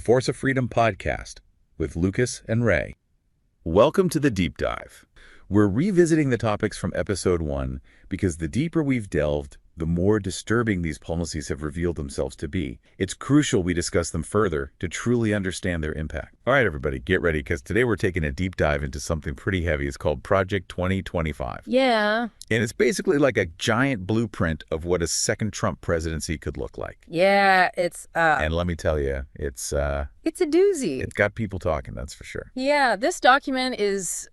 Force of Freedom podcast with Lucas and Ray. Welcome to the Deep Dive. We're revisiting the topics from episode 1 because the deeper we've delved, the more disturbing these policies have revealed themselves to be. It's crucial we discuss them further to truly understand their impact. All right, everybody, get ready because today we're taking a deep dive into something pretty heavy. It's called Project 2025. Yeah. And it's basically like a giant blueprint of what a second Trump presidency could look like. Yeah, it's And let me tell you, it's a doozy. It's got people talking, that's for sure. Yeah, this document is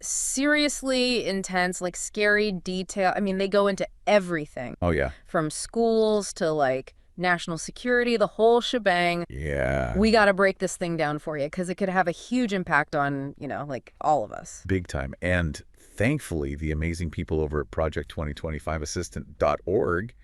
seriously intense, like scary detail. I mean, they go into everything. Oh, yeah. From schools to like national security, the whole shebang. Yeah. We got to break this thing down for you because it could have a huge impact on, like all of us. Big time. And thankfully, the amazing people over at project2025assistant.org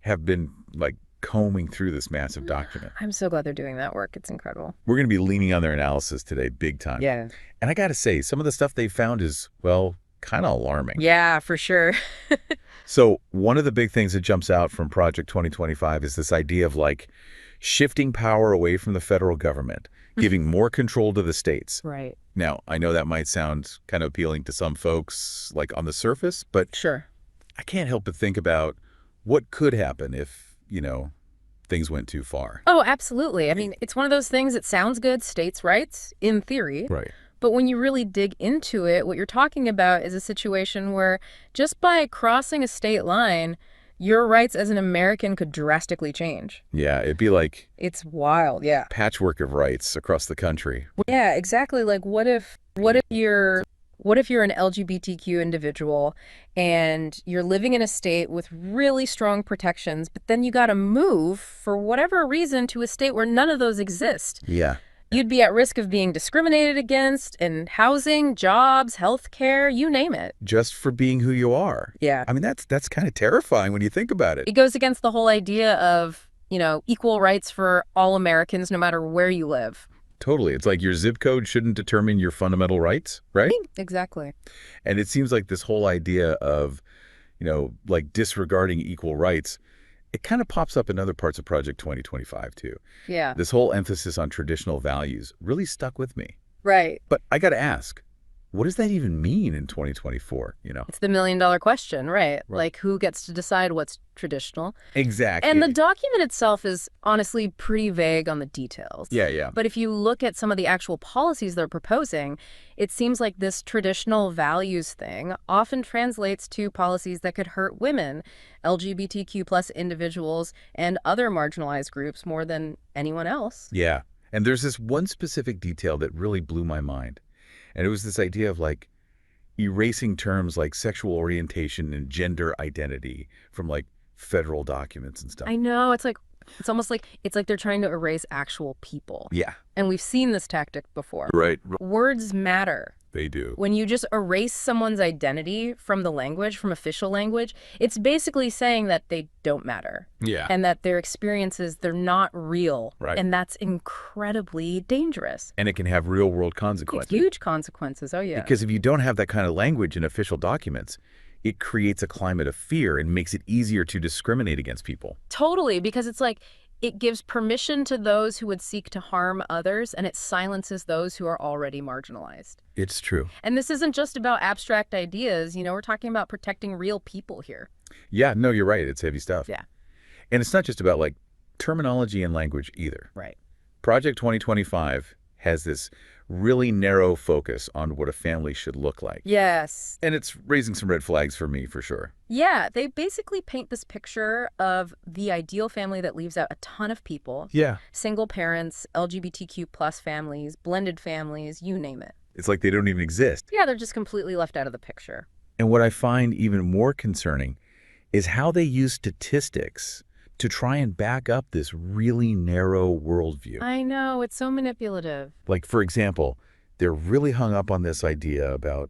have been like combing through this massive document. I'm so glad they're doing that work. It's incredible. We're going to be leaning on their analysis today, big time. Yeah. And I got to say, some of the stuff they found is, well, kind of alarming. Yeah, for sure. So one of the big things that jumps out from Project 2025 is this idea of like shifting power away from the federal government, giving more control to the states. Right. Now, I know that might sound kind of appealing to some folks like on the surface, but Sure. I can't help but think about what could happen if, things went too far. Oh, absolutely. I mean, it's one of those things that sounds good, states' rights, in theory. Right. But when you really dig into it, what you're talking about is a situation where just by crossing a state line, your rights as an American could drastically change. Yeah, it'd be like It's wild, yeah. patchwork of rights across the country. Yeah, exactly. Like what if you're an LGBTQ individual and you're living in a state with really strong protections, but then you got to move for whatever reason to a state where none of those exist. Yeah. You'd be at risk of being discriminated against in housing, jobs, healthcare, you name it. Just for being who you are. Yeah. I mean, that's kind of terrifying when you think about it. It goes against the whole idea of, equal rights for all Americans, no matter where you live. Totally. It's like your zip code shouldn't determine your fundamental rights, right? Exactly. And it seems like this whole idea of, like disregarding equal rights, it kind of pops up in other parts of Project 2025 too. Yeah. This whole emphasis on traditional values really stuck with me. Right. But I got to ask, what does that even mean in 2024, It's the million-dollar question, right? Like, who gets to decide what's traditional? Exactly. And the document itself is honestly pretty vague on the details. Yeah. But if you look at some of the actual policies they're proposing, it seems like this traditional values thing often translates to policies that could hurt women, LGBTQ plus individuals, and other marginalized groups more than anyone else. Yeah. And there's this one specific detail that really blew my mind. And it was this idea of like erasing terms like sexual orientation and gender identity from like federal documents and stuff. I know. It's almost like they're trying to erase actual people. Yeah. And we've seen this tactic before. Right. Words matter. They do. When you just erase someone's identity from the language, from official language, it's basically saying that they don't matter. Yeah. And that their experiences, they're not real. Right. And that's incredibly dangerous. And it can have real world consequences. Huge consequences. Oh, yeah. Because if you don't have that kind of language in official documents, it creates a climate of fear and makes it easier to discriminate against people. Totally. Because it's like, it gives permission to those who would seek to harm others, and it silences those who are already marginalized. It's true. And this isn't just about abstract ideas. We're talking about protecting real people here. Yeah, no, you're right. It's heavy stuff. Yeah. And it's not just about like terminology and language either. Right. Project 2025 has this really narrow focus on what a family should look like. Yes. And it's raising some red flags for me, for sure. Yeah, they basically paint this picture of the ideal family that leaves out a ton of people. Yeah. Single parents, LGBTQ plus families, blended families, you name it. It's like they don't even exist. Yeah, they're just completely left out of the picture. And what I find even more concerning is how they use statistics to try and back up this really narrow worldview. I know, it's so manipulative. Like, for example, they're really hung up on this idea about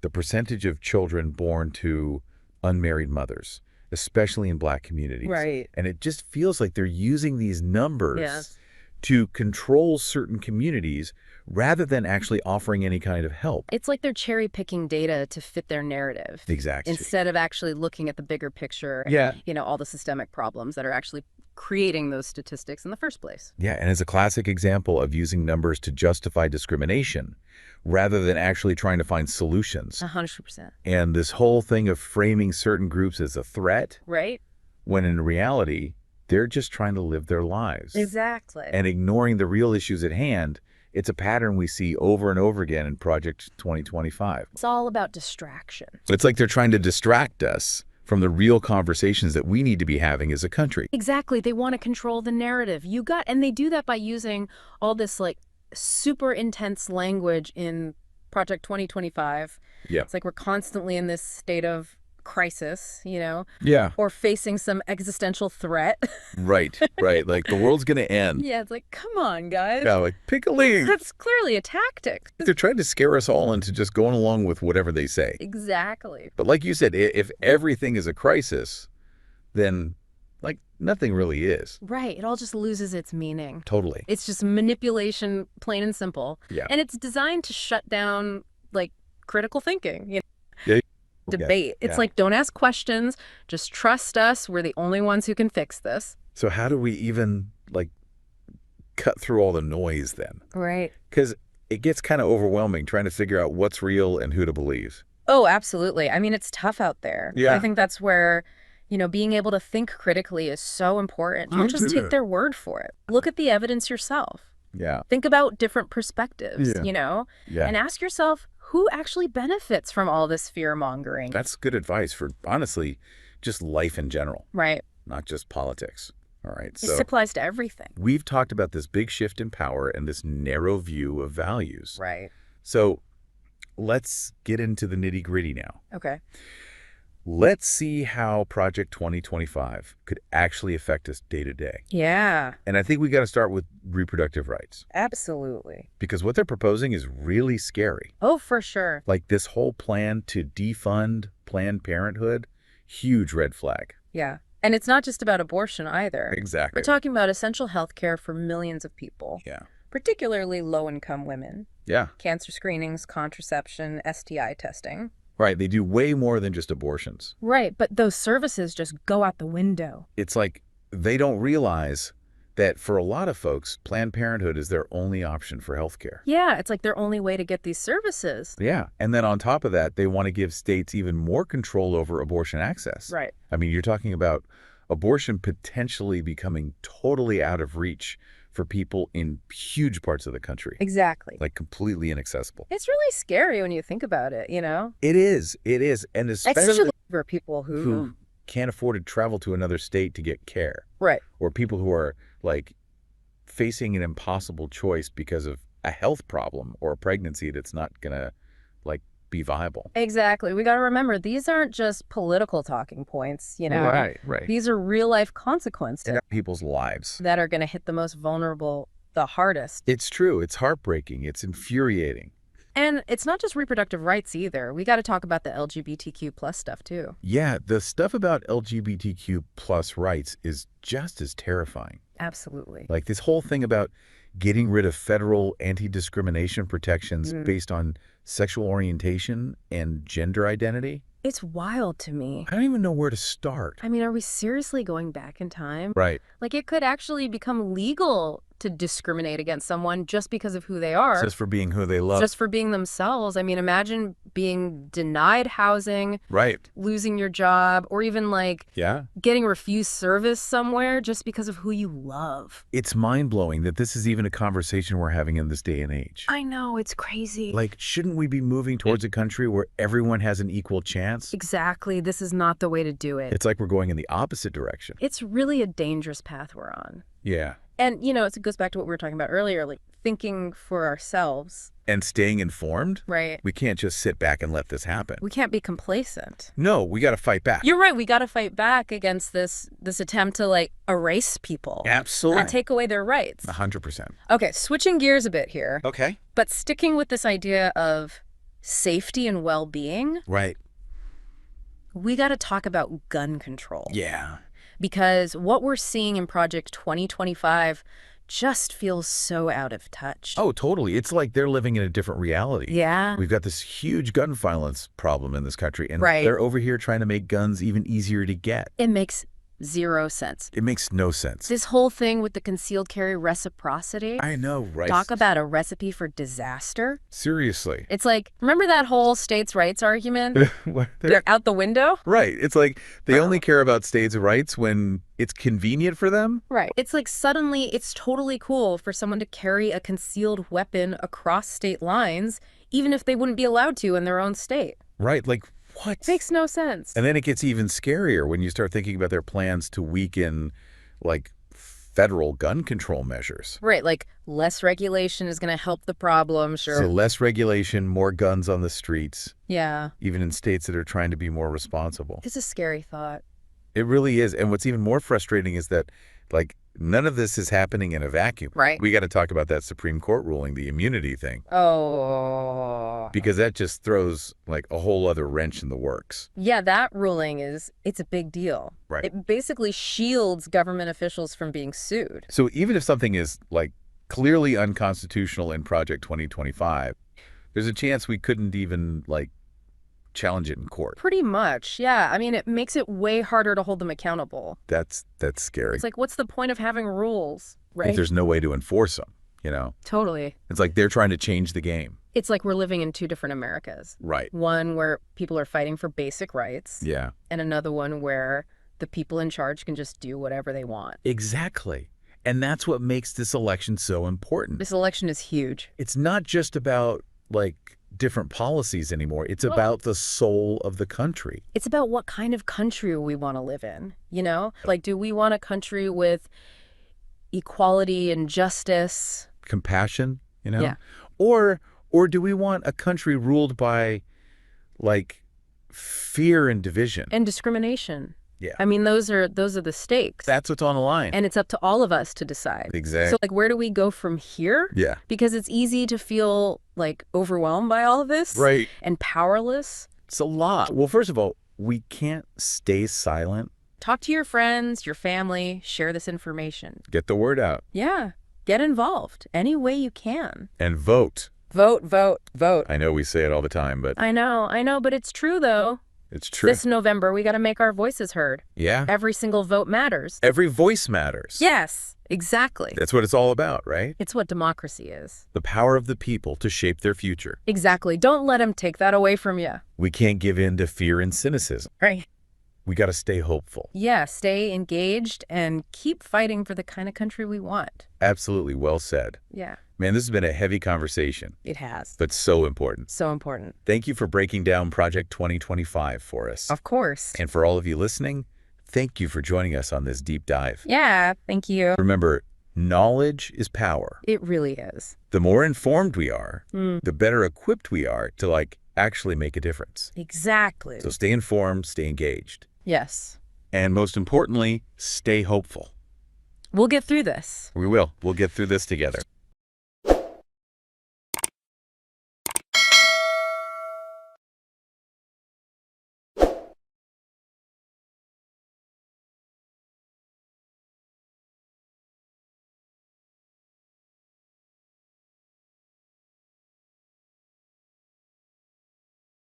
the percentage of children born to unmarried mothers, especially in Black communities. Right. And it just feels like they're using these numbers Yes. to control certain communities rather than actually offering any kind of help. It's like they're cherry-picking data to fit their narrative. Exactly. Instead of actually looking at the bigger picture, Yeah. all the systemic problems that are actually creating those statistics in the first place. Yeah, and it's a classic example of using numbers to justify discrimination rather than actually trying to find solutions. 100%. And this whole thing of framing certain groups as a threat, Right? when in reality, they're just trying to live their lives. Exactly. And ignoring the real issues at hand, it's a pattern we see over and over again in Project 2025. It's all about distraction. It's like they're trying to distract us from the real conversations that we need to be having as a country. Exactly. They want to control the narrative. And they do that by using all this like super intense language in Project 2025. Yeah. It's like we're constantly in this state of crisis, Yeah. or facing some existential threat. Right. Like the world's going to end. Yeah, it's like, come on, guys. Yeah, like pick a lane. That's clearly a tactic. They're trying to scare us all into just going along with whatever they say. Exactly. But like you said, if everything is a crisis, then like nothing really is. Right. It all just loses its meaning. Totally. It's just manipulation, plain and simple. Yeah. And it's designed to shut down like critical thinking, Yeah. debate. Yeah. It's like, don't ask questions. Just trust us. We're the only ones who can fix this. So how do we even like cut through all the noise then? Right. Because it gets kind of overwhelming trying to figure out what's real and who to believe. Oh, absolutely. I mean, it's tough out there. Yeah. I think that's where, being able to think critically is so important. Don't just take their word for it. Look at the evidence yourself. Yeah. Think about different perspectives, Yeah. and ask yourself, who actually benefits from all this fear-mongering? That's good advice for, honestly, just life in general, Right. not just politics. All right. This So applies to everything. we've talked about this big shift in power and this narrow view of values. Right. So let's get into the nitty-gritty now. Okay. Let's see how Project 2025 could actually affect us day to day. Yeah, And I think we got to start with reproductive rights, absolutely. because what they're proposing is really scary. Oh, for sure. Like this whole plan to defund Planned Parenthood, huge red flag. Yeah. And it's not just about abortion either. Exactly. We're talking about essential health care for millions of people, Yeah. particularly low-income women. Yeah. Cancer screenings, contraception, STI testing. Right. They do way more than just abortions. Right, but those services just go out the window. It's like they don't realize that for a lot of folks, Planned Parenthood is their only option for healthcare. Yeah, it's like their only way to get these services. Yeah. And then on top of that, they want to give states even more control over abortion access. Right. I mean, you're talking about abortion potentially becoming totally out of reach for people in huge parts of the country, Exactly. like completely inaccessible. It's really scary when you think about it, It is. It is. And especially Especially for people who can't afford to travel to another state to get care, Right. or people who are like facing an impossible choice because of a health problem or a pregnancy that's not going to like be viable. Exactly. We got to remember, these aren't just political talking points, Right. These are real-life consequences People's lives. that are going to hit the most vulnerable the hardest. It's true. It's heartbreaking. It's infuriating. And it's not just reproductive rights either. We got to talk about the LGBTQ plus stuff too. Yeah, the stuff about LGBTQ plus rights is just as terrifying. Absolutely. Like this whole thing about getting rid of federal anti-discrimination protections based on sexual orientation and gender identity. It's wild to me. I don't even know where to start. I mean, are we seriously going back in time? Right. Like, it could actually become legal to discriminate against someone just because of who they are. Just for being who they love. Just for being themselves. I mean, imagine being denied housing, Right. losing your job, or even like Yeah. getting refused service somewhere just because of who you love. It's mind-blowing that this is even a conversation we're having in this day and age. I know, it's crazy. Like, shouldn't we be moving towards a country where everyone has an equal chance? Exactly. This is not the way to do it. It's like we're going in the opposite direction. It's really a dangerous path we're on. Yeah. And, it goes back to what we were talking about earlier, like thinking for ourselves, And staying informed? right? We can't just sit back and let this happen. We can't be complacent. No, we got to fight back. You're right. We got to fight back against this attempt to like erase people Absolutely. and take away their rights. 100%. Okay, switching gears a bit here, Okay. but sticking with this idea of safety and well-being, Right. we got to talk about gun control. Yeah. Because what we're seeing in Project 2025 just feels so out of touch. Oh, totally. It's like they're living in a different reality. Yeah. We've got this huge gun violence problem in this country, and Right. they're over here trying to make guns even easier to get. It makes 0 sense. It makes no sense. This whole thing with the concealed carry reciprocity. I know, right? Talk about a recipe for disaster. Seriously. It's like, remember that whole states' rights argument? What? They're out the window? Right. It's like they only care about states' rights when it's convenient for them. Right. It's like suddenly it's totally cool for someone to carry a concealed weapon across state lines, even if they wouldn't be allowed to in their own state. Right. Like, what? Makes no sense. And then it gets even scarier when you start thinking about their plans to weaken, like, federal gun control measures. Right, like less regulation is going to help the problem, sure. So less regulation, more guns on the streets, Yeah. even in states that are trying to be more responsible. It's a scary thought. It really is. And what's even more frustrating is that, like, none of this is happening in a vacuum. Right. We got to talk about that Supreme Court ruling, the immunity thing. Oh. Because that just throws, like, a whole other wrench in the works. Yeah, that ruling it's a big deal. Right. It basically shields government officials from being sued. So even if something is, like, clearly unconstitutional in Project 2025, there's a chance we couldn't even, like, challenge it in court. Pretty much, yeah. I mean, it makes it way harder to hold them accountable. That's scary. It's like, what's the point of having rules, right? If there's no way to enforce them, you know? Totally. It's like they're trying to change the game. It's like we're living in two different Americas. Right. One where people are fighting for basic rights. Yeah. And another one where the people in charge can just do whatever they want. Exactly. And that's what makes this election so important. This election is huge. It's not just about, like, different policies anymore. It's about the soul of the country. It's about what kind of country we want to live in, you know? Like, do we want a country with equality and justice? Compassion, you know? Yeah. Or do we want a country ruled by, like, fear and division? And discrimination. Yeah. I mean, those are the stakes. That's what's on the line. And it's up to all of us to decide. Exactly. So, like, where do we go from here? Yeah. Because it's easy to feel, like, overwhelmed by all of this. Right. And powerless. It's a lot. Well, first of all, we can't stay silent. Talk to your friends, your family, share this information. Get the word out. Yeah. Get involved any way you can. And vote. Vote, vote, vote. I know we say it all the time, but I know, but it's true, though. it's true. This November, we got to make our voices heard. Yeah. Every single vote matters. Every voice matters. Yes, exactly. That's what it's all about, right? It's what democracy is. The power of the people to shape their future. Exactly. Don't let them take that away from you. We can't give in to fear and cynicism. Right. We got to stay hopeful. Yeah, stay engaged and keep fighting for the kind of country we want. Absolutely well said. Yeah, Man, this has been a heavy conversation, it has. but so important. So important. Thank you for breaking down Project 2025 for us. Of course. And for all of you listening, thank you for joining us on this deep dive. Yeah, thank you. Remember, knowledge is power. It really is. The more informed we are, the better equipped we are to, like, actually make a difference. Exactly. So stay informed, stay engaged. Yes. And most importantly, stay hopeful. We'll get through this. We will. We'll get through this together.